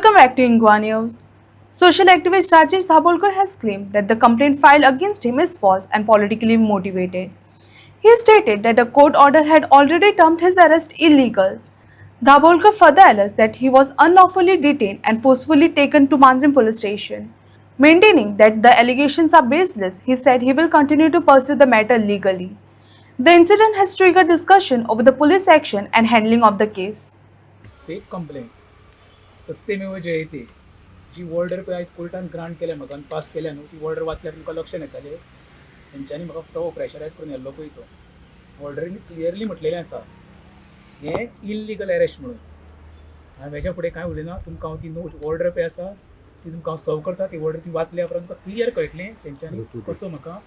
Welcome back to Ingwa News. Social activist Rajesh Dhabolkar has claimed that the complaint filed against him is false and politically motivated. He stated that a court order had already termed his arrest illegal. Dhabolkar further alleged that he was unlawfully detained and forcefully taken to Mandrim police station. Maintaining that the allegations are baseless, he said he will continue to pursue the matter legally. The incident has triggered discussion over the police action and handling of the case. Fake complaint सत्यमेव जयते जी order पळय आयज कोर्टान grant केल्या म्हाका आनी pass केल्या न्हू ती ऑर्डर वाचल्यार तुमकां लक्षात येतलें तेंच्यांनी म्हाका तो प्रेशरायज करून व्हेल्लो पळय तो ऑर्डरीन क्लियरली म्हटलेलें आसा हें इल्लिगल अरेस्ट म्हणून हांव हेज्या फुडें कांय उलयना तुमकां हांव ती नोट ऑर्डर पळय आसा ती तुमकां हांव सर्व करता ती ऑर्डर ती वाचल्या उपरांत तुमकां क्लियर कळटलें तेंच्यांनी कसो म्हाका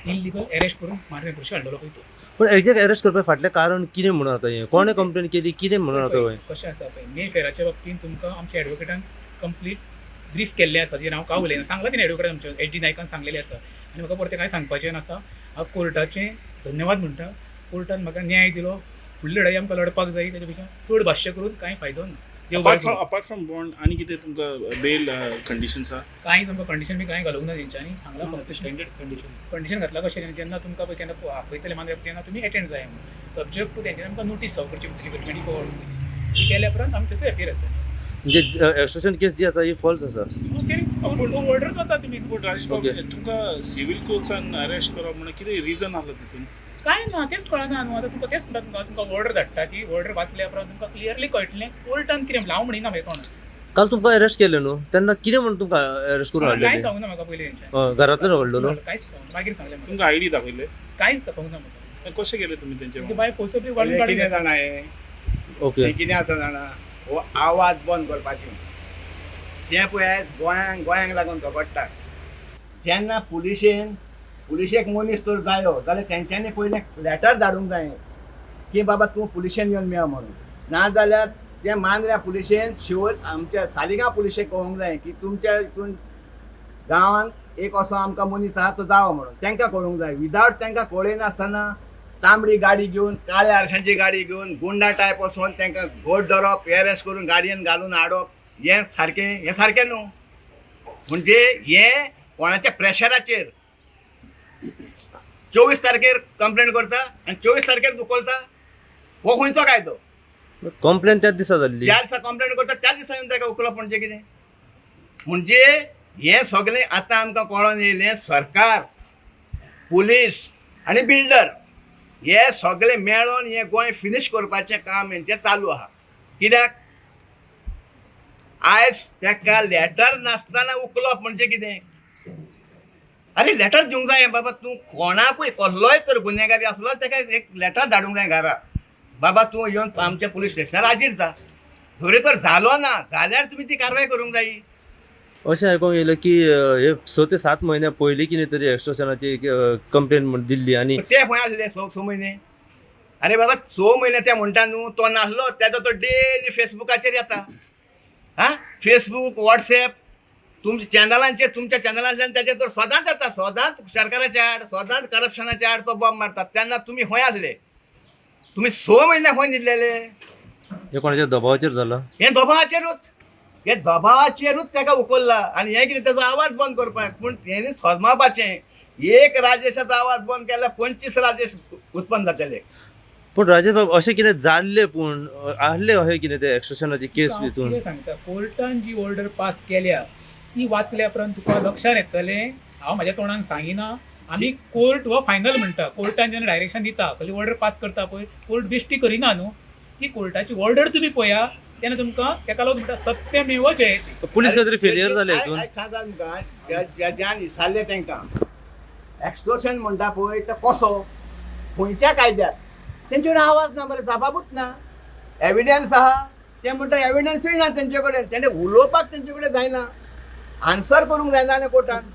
इल्लिगल अरेस्ट करून मारणे पुरशी हाडलेलो पळय तो पण एग्जॅक्ट अरेस्ट करपा फाटलें कारण कितें म्हणून आता हें कोणें कंप्लेन केली कितें म्हणून आता हें कशें आसा पळय मे फेराच्या बाबतींत तुमकां आमच्या एडवोकेटान कंप्लीट ब्रीफ केल्लें आसा जें हांव कांय उलयना सांगलां तिणें एडवोकेटान आमच्या एच.डी. नायकान सांगलेलें आसा आनी म्हाका परतें कांय सांगपाचें नासा हांव कोर्टाचें धन्यवाद म्हणटा कोर्टान म्हाका न्याय दिलो फुडली लढाई आमकां लडपाक जाय तेच्या पेक्षा चड भाश्य करून कांय फायदो ना देव बरें करूं. अपार्ट फ्रॉम बॉन्ड आणि कितें तुमकां बेल कंडिशन्स आहा कांयच आमकां कंडिशन बी कांय घालूंक ना तेंच्यांनी सांगलां फक्त स्टँडर्ड कंडिशन घातला कशें जेन्ना तुमकां पळय केन्ना आपयतले मांद्रे तेन्ना तुमी अटेंड जाय म्हणून सब्जेक्ट टू तेंच्यांनी आमकां नोटीस सर्व करची पडटली 24 hours ती केल्या उपरांत आमी तेचो एफियर येतले म्हणजे एक्स्ट्रॉशन केस जी आसा ही फॉल्स आसा ओके ऑर्डर वाचा तुमी पूण राजेश बाबू तुमकां सिव्हील कोर्ट्सान अरेस्ट करप म्हणून कितें रिजन आसलो तितून काय ना तेच कळना न्हू आतां तुमकां तेच म्हणटा तुमकां ऑर्डर धाडटा ती ऑर्डर वाचल्या उपरांत तुमकां क्लियरली कळटलें कोर्टान कितें हांव म्हणिना मागीर कोण काल तुमकां अरेस्ट केलें न्हू तेन्ना कितें म्हणून तुमकां अरेस्ट करून कांय हाडलेलें सांगूना म्हाका पयलीं तेंच्यान घरांतल्यान हाडलेलो कांयच सांगूना मागीर सांगलें म्हाका तुमकां आयडी दाखयले कांयच दाखोवंक ना म्हाका कशें केलें तुमी तेंचे म्हणजे बाय फोर्सबली वळून कितें काडून जाणा हे ओके कितें आसा जाणा हो आवाज बंद करपाचें जें पळय आयज गोंयांक लागून झगडटा जेन्ना पुलिशेक मनीस तर जायो जाल्यार तेंच्यांनी पयलें लेटर धाडूंक जाय की बाबा तूं पुलिशेन येवन मेळ म्हणून नाजाल्यार ते मांद्र्या पुलिशेन शिवर आमच्या सालिगांव पुलिशेक कळोवंक जाय की तुमच्या हितून गांवांत एक असो आमकां मनीस आहा तो जावो म्हणून तेंकां कळोवंक जाय विदावट तेंकां कळयनासतना तांबडी गाडी घेवन काळ्या आरशांची गाडी घेवन गुंडा टायप वचोन तेंकां घोट धरप एरेस्ट करून गाडयेन घालून हाडप हें सारकें न्हू म्हणजे हें कोणाच्या प्रेशराचेर 24 तारखेर कंप्लेंट करता आनी 24 तारखेर दुखोलता हो खंयचो कायदो कंप्लेन त्याच दिसा जाल्ली ज्या दिसा कंप्लेंट करता त्या दिसा येवन ताका उखलप म्हणजे कितें म्हणजे हें सगळें आतां आमकां कळोन येयलें सरकार पुलीस आनी बिल्डर हे सगळे मेळोन हें गोंय फिनीश करपाचें काम हेंचें चालू आहा कित्याक आयज तेका लेटर नासतना उखलप म्हणजे कितें अरे लेटर दिवंक जाय बाबा तूं कोणाकूय कसलोय तर गुन्हेगारी आसलो तेका एक लेटर धाडूंक जाय घरा बाबा तूं येवन आमच्या पुलीस स्टेशनार हाजीर जा जरी तर जालो ना जाल्यार तुमी ती कारवाय करूंक जाय अशें आयकोंक येयलें की हे 6 ते 7 म्हयन्या पयलीं कितें तरी एक्स्ट्रॉशनाची कंप्लेन म्हण दिल्ली आनी ते खंय आसले 6 म्हयने अरे बाबा 6 म्हयने ते म्हणटा न्हू तो नासलो तेजो तो डेली फेसबुकाचेर येता हा फेसबूक वॉट्सॅप तुमच्या चॅनलांतल्यान तेजे तर सदांच येता सदांच सरकाराच्या आड सदांच करप्शनाच्या आड तो बॉम्ब मारतात तेन्ना तुमी खंय आसले तुमी 6 म्हयने खंय न्हिदलेले हे कोणाच्या दबावाचेर जाला हे दबावाचेरूच तेका उखलला आनी हें कितें तेजो आवाज बंद करपाक पूण तेणी सजमावपाचें एक राजेशाचो आवाज बंद केल्यार 25 राजेश उत्पन्न जातले पूण राजेश बाब अशें कितें जाल्लें पूण आहलें अशें कितें तें एक्स्ट्रॉशनाची केस हितून कितें सांगता कोर्टान जी ऑर्डर पास केल्या ती वाचल्या उपरांत तुका लक्षात येतलें हांव म्हाज्या तोंडान सांगिना आमी कोर्ट हो फायनल म्हणटा कोर्टान जेन्ना डायरेक्शन दिता खंय ऑर्डर पास करता पळय कोर्ट बेश्टी करिना न्हू ती कोर्टाची ऑर्डर तुमी पळया तेन्ना तुमकां तेका लागून म्हणटा सत्यमेव जयते पुलीस खंय तरी फेलियर जालें हितून सांगा तुमकां ज्यान विचारलें तेंकां एक्स्ट्रोशन म्हणटा पळय तो कसो खंयच्या कायद्यात तेंचे कडेन आवाज ना बरें जबाबूच ना एविडन्स आहा ते म्हणटा एविडन्सूय ना तेंचे कडेन तेणे उलोवपाक तेंचे कडेन जायना आन्सर करूंक जायना जाल्यार कोर्टान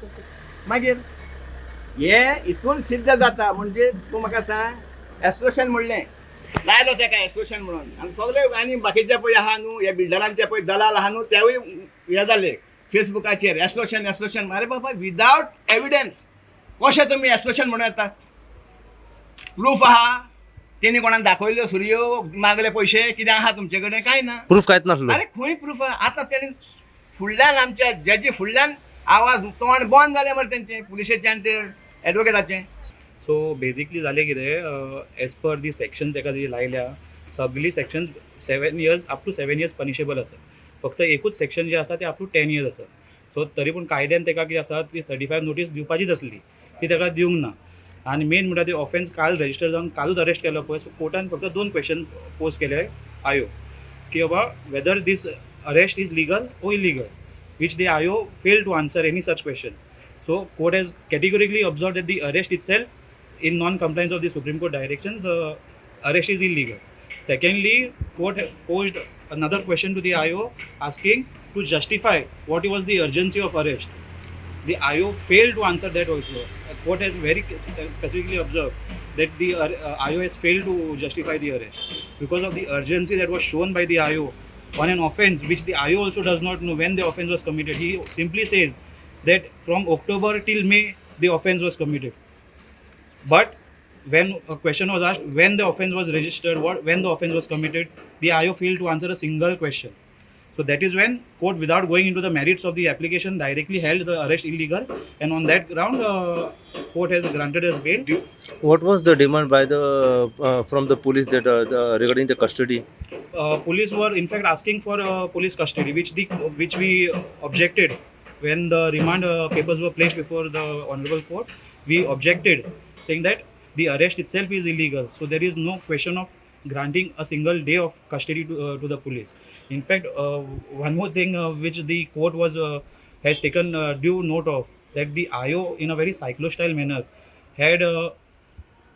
मागीर हें हितून सिद्ध जाता म्हणजे तूं म्हाका सांग एक्स्ट्रोशन म्हणलें लायलो तेका एक्स्ट्रोशन म्हणून आनी सगळे आनी बाकीचे पळय आहा न्हू हे बिल्डरांचे पळय दलाल आहा न्हू तेवूय हे जाले फेसबुकाचेर एक्स्ट्रोशन अरे बाबा विदावट एविडन्स कशें तुमी एक्स्ट्रोशन म्हणून येता प्रूफ आहा तेणी कोणान दाखयल्यो सुरयो मागले पयशे कितें आहा तुमचे कडेन काय ना प्रूफ कांयच नासलो अरे खंय प्रूफ आहा आतां तेणी फुडल्यान आमच्या जजी फुडल्यान आवाज तोंड बंद जालें मरे तेंचे पुलिशेचे आनी ते एडवोकेटाचे. सो बेजिकली जालें कितें एज पर दी सेक्शन ताका जी लायल्या सगळी section 7 years up to 7 years punishable आसा. फक्त एकूच सेक्शन जे आसा ते अप टू 10 years आसा. सो तरी पूण कायद्यान ताका कितें आसा ती 35 नोटीस दिवपाचीच आसली ती ताका दिवंक ना. आनी मेन म्हणटा ती ऑफेन्स काल रजिस्टर जावन कालूच अरेस्ट केलो पळय. सो कोर्टान फक्त 2 क्वेश्चन पोस्ट केले आयो की बाबा whether this arrest is legal or illegal, which the IO failed to answer any such question. So court has categorically observed that the arrest itself in non-compliance of the Supreme Court direction, the arrest is illegal. Secondly, court posed another question to the IO asking to justify what was the urgency of arrest. The IO failed to answer that also. Court has very specifically observed that the IO has failed to justify the arrest because of the urgency that was shown by the IO on an offense which the IO also does not know when the offense was committed. He simply says that from October till May the offense was committed. But when a question was asked when the offense was registered, when the offense was committed, the IO failed to answer a single question. So that is when court, without going into the merits of the application, directly held the arrest illegal, and on that ground, court has granted us bail. What was the demand by the from the police that regarding the custody? Police were in fact asking for police custody, which we objected when the remand papers were placed before the honorable court. We objected, saying that the arrest itself is illegal, so there is no question of granting a single day of custody to the police. In fact, one more thing which the court has taken due note of, that the IO in a very cyclo-style manner had